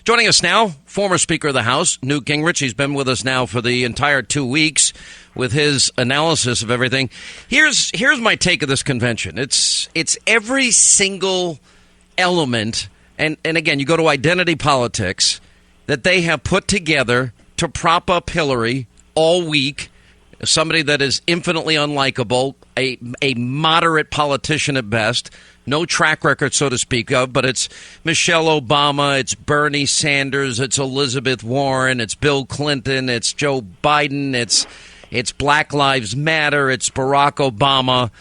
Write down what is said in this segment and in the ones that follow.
Joining us now, former Speaker of the House, Newt Gingrich. He's been with us now for the entire 2 weeks with his analysis of everything. Here's my take of this convention. It's every single element, and again, you go to identity politics, that they have put together to prop up Hillary all week, somebody that is infinitely unlikable, a moderate politician at best, no track record, so to speak of, but it's Michelle Obama, it's Bernie Sanders, it's Elizabeth Warren, it's Bill Clinton, it's Joe Biden, it's Black Lives Matter, it's Barack Obama.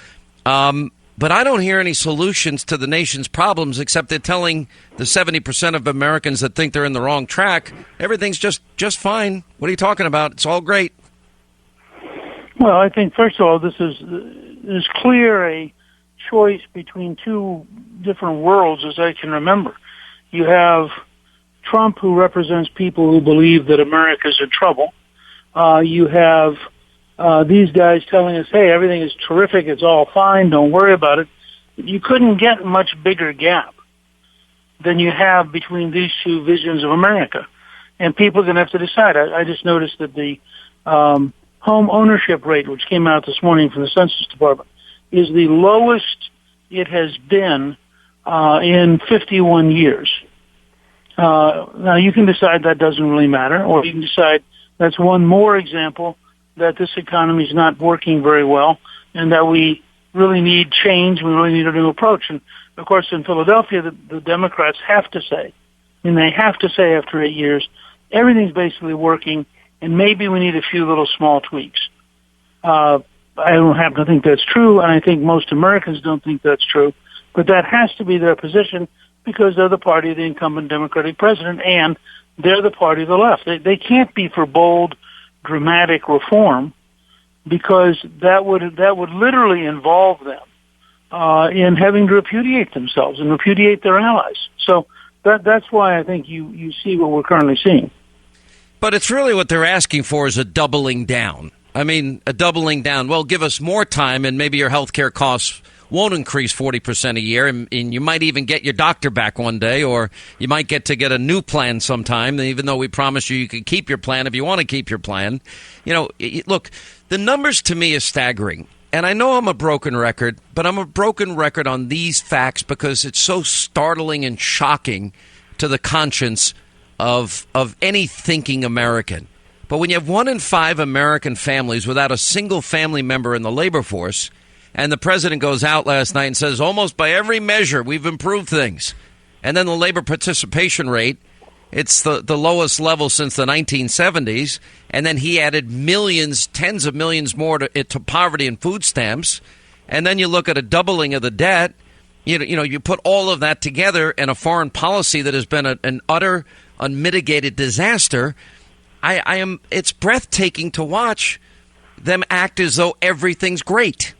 But I don't hear any solutions to the nation's problems except they're telling the 70% of Americans that think they're in the wrong track, everything's just fine. What are you talking about? It's all great. Well, I think, first of all, there's clear a choice between two different worlds as I can remember. You have Trump, who represents people who believe that America's in trouble. You have these guys telling us, hey, everything is terrific, it's all fine, don't worry about it. You couldn't get a much bigger gap than you have between these two visions of America. And people are going to have to decide. I just noticed that the home ownership rate, which came out this morning from the Census Department, is the lowest it has been in 51 years. Now, you can decide that doesn't really matter, or you can decide that's one more example that this economy is not working very well and that we really need change, we really need a new approach. And, of course, in Philadelphia, the Democrats have to say, and they have to say after 8 years, everything's basically working, and maybe we need a few little small tweaks. I don't happen to think that's true, and I think most Americans don't think that's true, but that has to be their position because they're the party of the incumbent Democratic president, and they're the party of the left. They can't be for bold, dramatic reform because that would literally involve them in having to repudiate themselves and repudiate their allies. So that's why I think you see what we're currently seeing. But it's really what they're asking for is a doubling down. I mean, a doubling down. Well, give us more time and maybe your health care costs won't increase 40% a year. And you might even get your doctor back one day, or you might get a new plan sometime, even though we promise you can keep your plan if you want to keep your plan. You know, look, the numbers to me is staggering. And I know I'm a broken record, but I'm a broken record on these facts because it's so startling and shocking to the conscience of any thinking American. But when you have 1 in 5 American families without a single family member in the labor force, and the president goes out last night and says, almost by every measure, we've improved things. And then the labor participation rate, it's the lowest level since the 1970s. And then he added millions, tens of millions more to poverty and food stamps. And then you look at a doubling of the debt. You put all of that together in a foreign policy that has been an utter, unmitigated disaster. It's breathtaking to watch them act as though everything's great.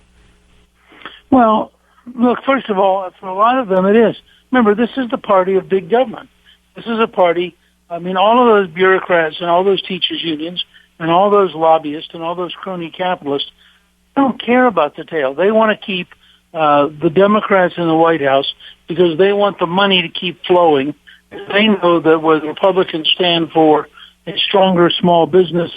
Well, look, first of all, for a lot of them it is. Remember, this is the party of big government. This is a party, all of those bureaucrats and all those teachers' unions and all those lobbyists and all those crony capitalists don't care about the tail. They want to keep the Democrats in the White House because they want the money to keep flowing. They know that where the Republicans stand for a stronger small business,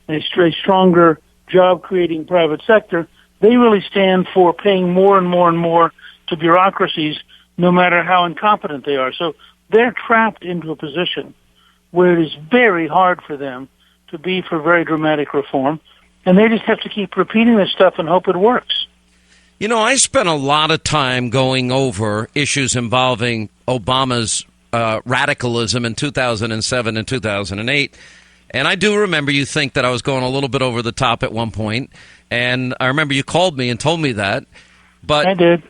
a stronger job-creating private sector, they really stand for paying more and more and more to bureaucracies, no matter how incompetent they are. So they're trapped into a position where it is very hard for them to be for very dramatic reform, and they just have to keep repeating this stuff and hope it works. You know, I spent a lot of time going over issues involving Obama's radicalism in 2007 and 2008. And I do remember you think that I was going a little bit over the top at one point. And I remember you called me and told me that. But I did.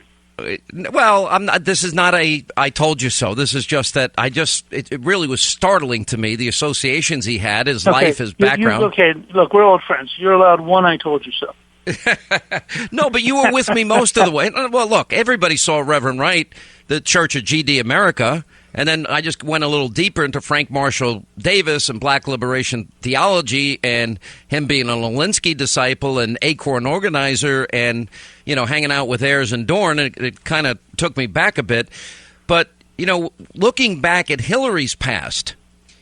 Well, this is not a I told you so. This is just that it really was startling to me, the associations he had, his life, his background. Okay, look, we're old friends. You're allowed one I told you so. No, but you were with me most of the way. Well, look, everybody saw Reverend Wright, the Church of GD America, and then I just went a little deeper into Frank Marshall Davis and Black liberation theology and him being a Lewinsky disciple and Acorn organizer and, you know, hanging out with Ayers and Dorn. It kind of took me back a bit. But, you know, looking back at Hillary's past,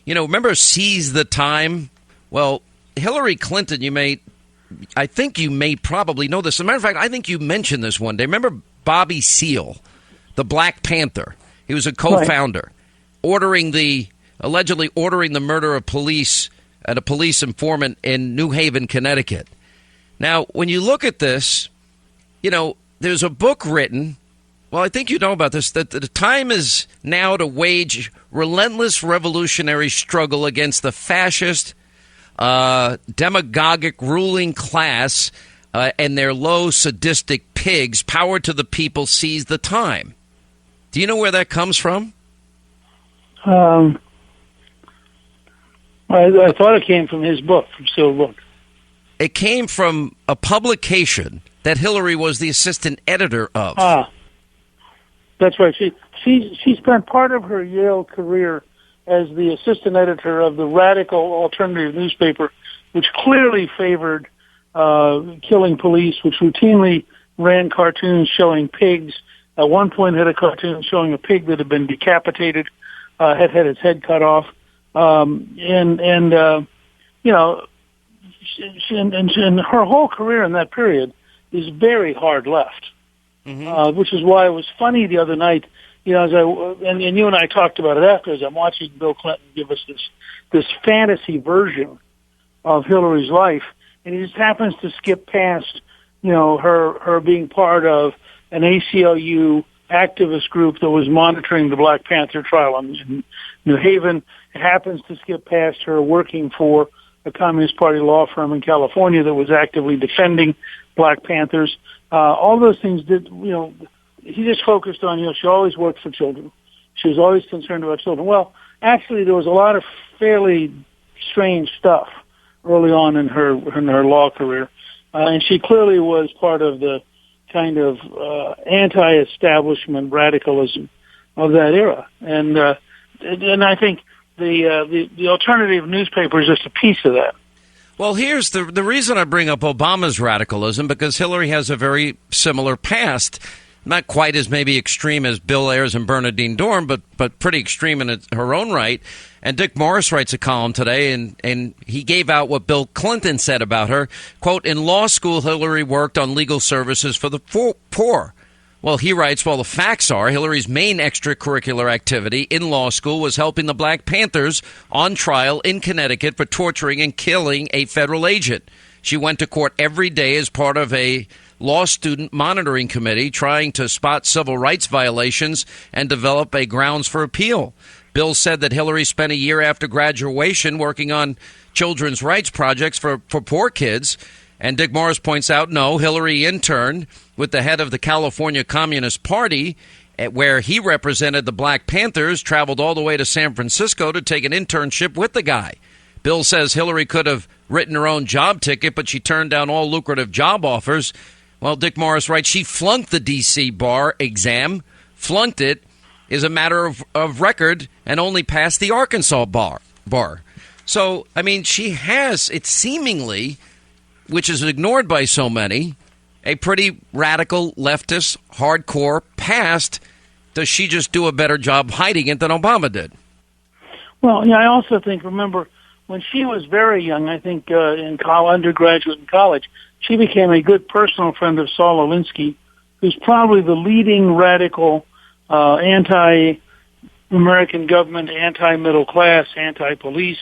remember seize the time? Well, Hillary Clinton, I think you may probably know this. As a matter of fact, I think you mentioned this one day. Remember Bobby Seale, the Black Panther? He was a co-founder, allegedly ordering the murder of police at a police informant in New Haven, Connecticut. Now, when you look at this, there's a book written. Well, I think you know about this, that the time is now to wage relentless revolutionary struggle against the fascist, demagogic ruling class and their low, sadistic pigs. Power to the people, seize the time. Do you know where that comes from? I thought it came from his book, from Seale's book. It came from a publication that Hillary was the assistant editor of. That's right. She spent part of her Yale career as the assistant editor of the radical alternative newspaper, which clearly favored killing police, which routinely ran cartoons showing pigs. At one point had a cartoon showing a pig that had been decapitated, had its head cut off. And her whole career in that period is very hard left. Mm-hmm. Which is why it was funny the other night, as and you and I talked about it after, as I'm watching Bill Clinton give us this fantasy version of Hillary's life, and he just happens to skip past, her being part of an ACLU activist group that was monitoring the Black Panther trial in New Haven. It happens to skip past her working for a Communist Party law firm in California that was actively defending Black Panthers. All those things he just focused on, she always worked for children. She was always concerned about children. Well, actually, there was a lot of fairly strange stuff early on in her law career. And she clearly was part of the kind of anti-establishment radicalism of that era. And I think the alternative newspaper is just a piece of that. Well, here's the reason I bring up Obama's radicalism, because Hillary has a very similar past, not quite as maybe extreme as Bill Ayers and Bernardine Dohrn, but pretty extreme in her own right. And Dick Morris writes a column today, and he gave out what Bill Clinton said about her. Quote, in law school, Hillary worked on legal services for the poor. Well, he writes, the facts are Hillary's main extracurricular activity in law school was helping the Black Panthers on trial in Connecticut for torturing and killing a federal agent. She went to court every day as part of a law student monitoring committee trying to spot civil rights violations and develop a grounds for appeal. Bill said that Hillary spent a year after graduation working on children's rights projects for poor kids. And Dick Morris points out, no, Hillary interned with the head of the California Communist Party, where he represented the Black Panthers, traveled all the way to San Francisco to take an internship with the guy. Bill says Hillary could have written her own job ticket, but she turned down all lucrative job offers. Well, Dick Morris writes, she flunked the D.C. bar exam. Flunked it is a matter of record and only passed the Arkansas bar. So, she has, it seemingly, which is ignored by so many, a pretty radical, leftist, hardcore past. Does she just do a better job hiding it than Obama did? Well, I also think, remember, when she was very young, I think in undergraduate and college, she became a good personal friend of Saul Alinsky, who's probably the leading radical anti-American government, anti-middle class, anti-police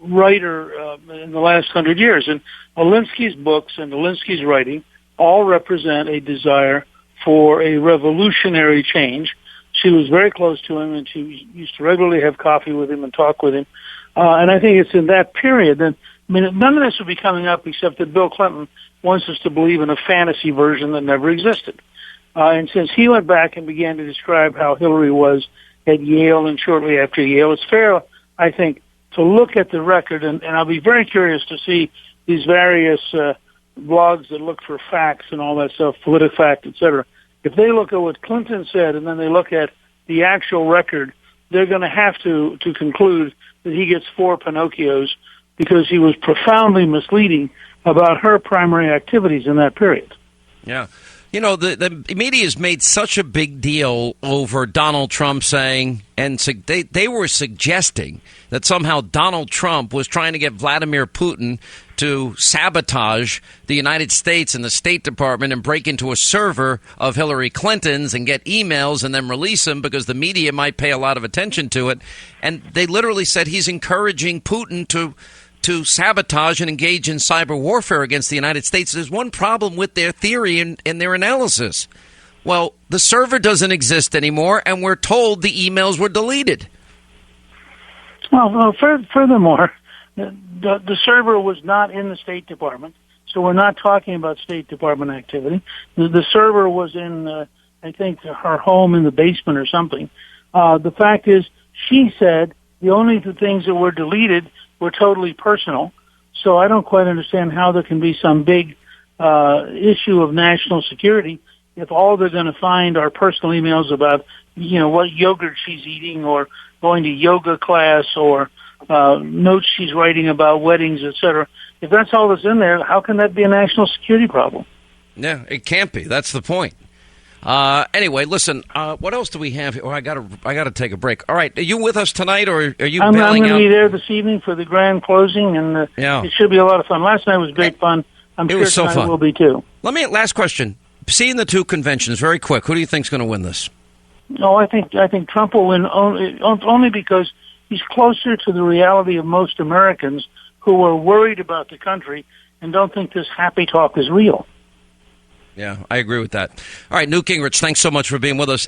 writer in the last 100 years. And Alinsky's books and Alinsky's writing all represent a desire for a revolutionary change. She was very close to him, and she used to regularly have coffee with him and talk with him. And I think it's in that period that, none of this would be coming up except that Bill Clinton wants us to believe in a fantasy version that never existed. And since he went back and began to describe how Hillary was at Yale and shortly after Yale, it's fair, I think, to look at the record, and I'll be very curious to see these various blogs that look for facts and all that stuff, PolitiFact, et cetera. If they look at what Clinton said and then they look at the actual record, they're going to have to conclude that he gets 4 Pinocchios because he was profoundly misleading about her primary activities in that period. Yeah. You know, the media has made such a big deal over Donald Trump saying, and they were suggesting that somehow Donald Trump was trying to get Vladimir Putin to sabotage the United States and the State Department and break into a server of Hillary Clinton's and get emails and then release them because the media might pay a lot of attention to it. And they literally said he's encouraging Putin to sabotage and engage in cyber warfare against the United States. There's one problem with their theory and their analysis. Well, the server doesn't exist anymore, and we're told the emails were deleted. Well, furthermore, the server was not in the State Department, so we're not talking about State Department activity. The server was in, I think, her home in the basement or something. The fact is, she said the only two things that were deleted were totally personal, so I don't quite understand how there can be some big issue of national security if all they're going to find are personal emails about, what yogurt she's eating or going to yoga class or notes she's writing about weddings, etc. If that's all that's in there, how can that be a national security problem? Yeah, it can't be. That's the point. Anyway, listen. What else do we have here? Oh, I gotta take a break. All right, are you with us tonight, or are you I'm bailing out? I'm going to be there this evening for the grand closing, and it should be a lot of fun. Last night was great fun. I'm sure tonight will be too. Last question. Seeing the two conventions, very quick. Who do you think's going to win this? No, I think Trump will win only because he's closer to the reality of most Americans who are worried about the country and don't think this happy talk is real. Yeah, I agree with that. All right, Newt Gingrich, thanks so much for being with us.